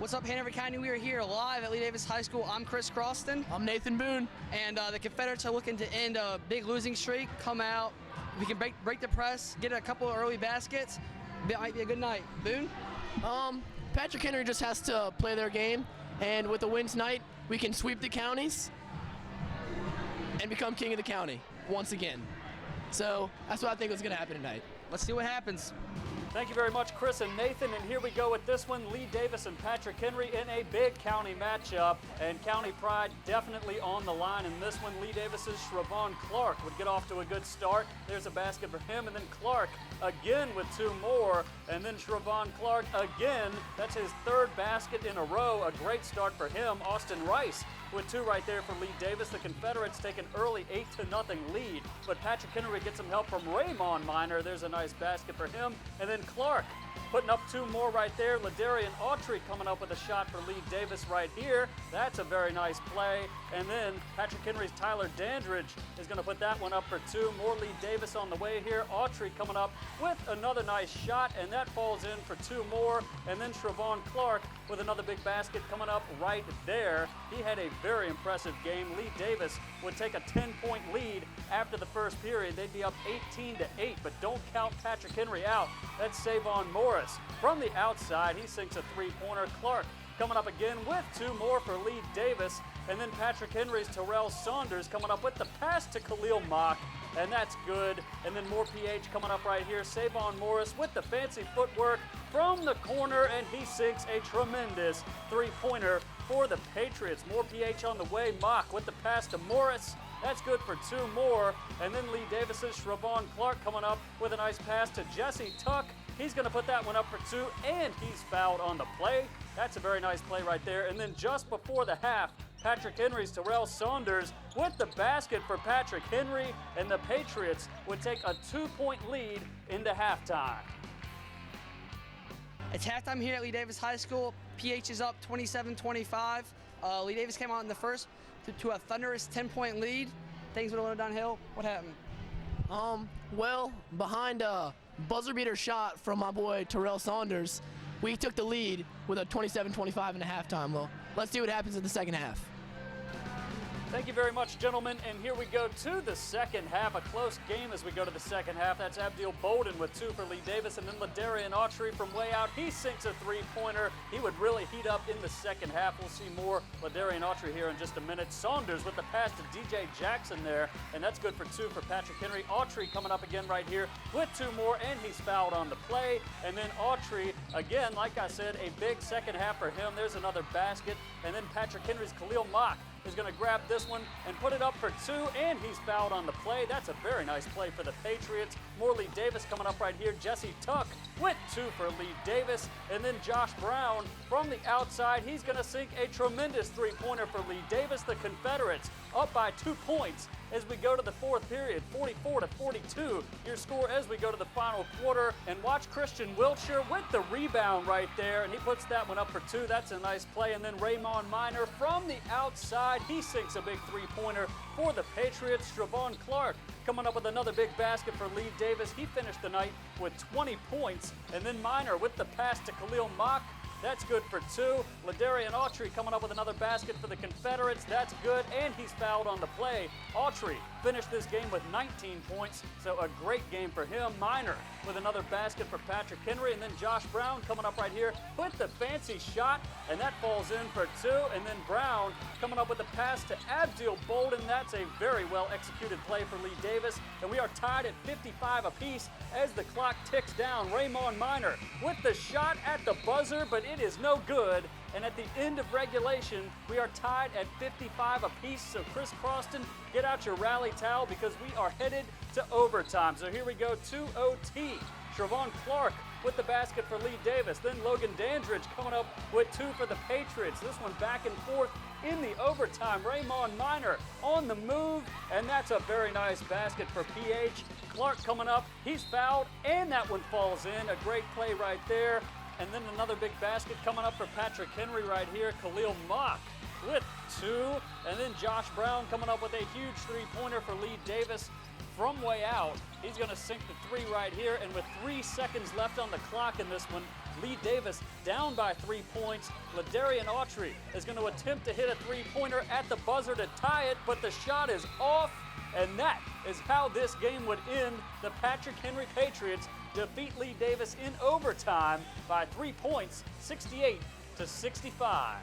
What's up, Hanover County? We are here live at Lee Davis High School. I'm Chris Croston. I'm Nathan Boone. And the Confederates are looking to end a big losing streak. Come out. We can break the press, get a couple of early baskets. It might be a good night. Boone? Patrick Henry just has to play their game, and with a win tonight, we can sweep the counties and become king of the county once again. So that's what I think is going to happen tonight. Let's see what happens. Thank you very much, Chris and Nathan. And here we go with this one, Lee Davis and Patrick Henry in a big county matchup. And county pride definitely on the line in this one. Lee Davis's Shavon Clark would get off to a good start. There's a basket for him. And then Clark again with two more. And then Shavon Clark again. That's his third basket in a row. A great start for him. Austin Rice with two right there for Lee Davis. The Confederates take an early 8-0 lead, but Patrick Henry gets some help from Raymond Miner. There's a nice basket for him. And then Clark putting up two more right there. Ladarian Autry coming up with a shot for Lee Davis right here. That's a very nice play. And then Patrick Henry's Tyler Dandridge is going to put that one up for two. More Lee Davis on the way here. Autry coming up with another nice shot, and that falls in for two more. And then Shavon Clark with another big basket coming up right there. He had a very impressive game. Lee Davis would take a 10-point lead after the first period. They'd be up 18-8, but don't count Patrick Henry out. That's Savon Morris. From the outside, he sinks a three-pointer. Clark coming up again with two more for Lee Davis. And then Patrick Henry's Terrell Saunders coming up with the pass to Khalil Mock. And that's good. And then more PH coming up right here. Savon Morris with the fancy footwork from the corner, and he sinks a tremendous three-pointer for the Patriots. More PH on the way. Mock with the pass to Morris. That's good for two more. And then Lee Davis's Shavon Clark coming up with a nice pass to Jesse Tuck. He's going to put that one up for two, and he's fouled on the play. That's a very nice play right there. And then just before the half, Patrick Henry's Terrell Saunders with the basket for Patrick Henry, and the Patriots would take a 2-point lead into halftime. It's halftime here at Lee Davis High School. PH is up 27-25. Lee Davis came out in the first to a thunderous 10-point lead. Things would have went downhill. What happened? Well, behind a buzzer beater shot from my boy Terrell Saunders, we took the lead with a 27-25 in the halftime. Well, let's see what happens in the second half. Thank you very much, gentlemen. And here we go to the second half. A close game as we go to the second half. That's Abdil Bolden with two for Lee Davis. And then Ladarian Autry from way out. He sinks a three-pointer. He would really heat up in the second half. We'll see more Ladarian Autry here in just a minute. Saunders with the pass to DJ Jackson there. And that's good for two for Patrick Henry. Autry coming up again right here with two more. And he's fouled on the play. And then Autry, again, like I said, a big second half for him. There's another basket. And then Patrick Henry's Khalil Mock is going to grab this one and put it up for two, and he's fouled on the play. That's a very nice play for the Patriots. More Lee Davis coming up right here. Jesse Tuck with two for Lee Davis, and then Josh Brown from the outside. He's going to sink a tremendous three-pointer for Lee Davis. The Confederates up by 2 points as we go to the fourth period, 44-42. Your score as we go to the final quarter. And watch Christian Wiltshire with the rebound right there, and he puts that one up for two. That's a nice play. And then Raymond Miner from the outside, he sinks a big three-pointer for the Patriots. Shavon Clark coming up with another big basket for Lee Davis. He finished the night with 20 points. And then Miner with the pass to Khalil Mock. That's good for two. Ladarian Autry coming up with another basket for the Confederates. That's good, and he's fouled on the play. Autry finished this game with 19 points, so a great game for him. Miner with another basket for Patrick Henry, and then Josh Brown coming up right here with the fancy shot, and that falls in for two. And then Brown coming up with the pass to Abdil Bolden. That's a very well-executed play for Lee Davis, and we are tied at 55 apiece as the clock ticks down. Raymond Miner with the shot at the buzzer, but it is no good. And at the end of regulation, we are tied at 55 apiece. So Chris Croston, get out your rally towel because we are headed to overtime. So here we go to OT. Shavon Clark with the basket for Lee Davis. Then Logan Dandridge coming up with two for the Patriots. This one back and forth in the overtime. Raymond Miner on the move, and that's a very nice basket for PH. Clark coming up, he's fouled, and that one falls in. A great play right there. And then another big basket coming up for Patrick Henry right here. Khalil Mock with two. And then Josh Brown coming up with a huge three-pointer for Lee Davis from way out. He's going to sink the three right here. And with 3 seconds left on the clock in this one, Lee Davis down by 3 points. Ladarian Autry is going to attempt to hit a three-pointer at the buzzer to tie it, but the shot is off, and that is how this game would end. The Patrick Henry Patriots defeat Lee Davis in overtime by 3 points, 68-65.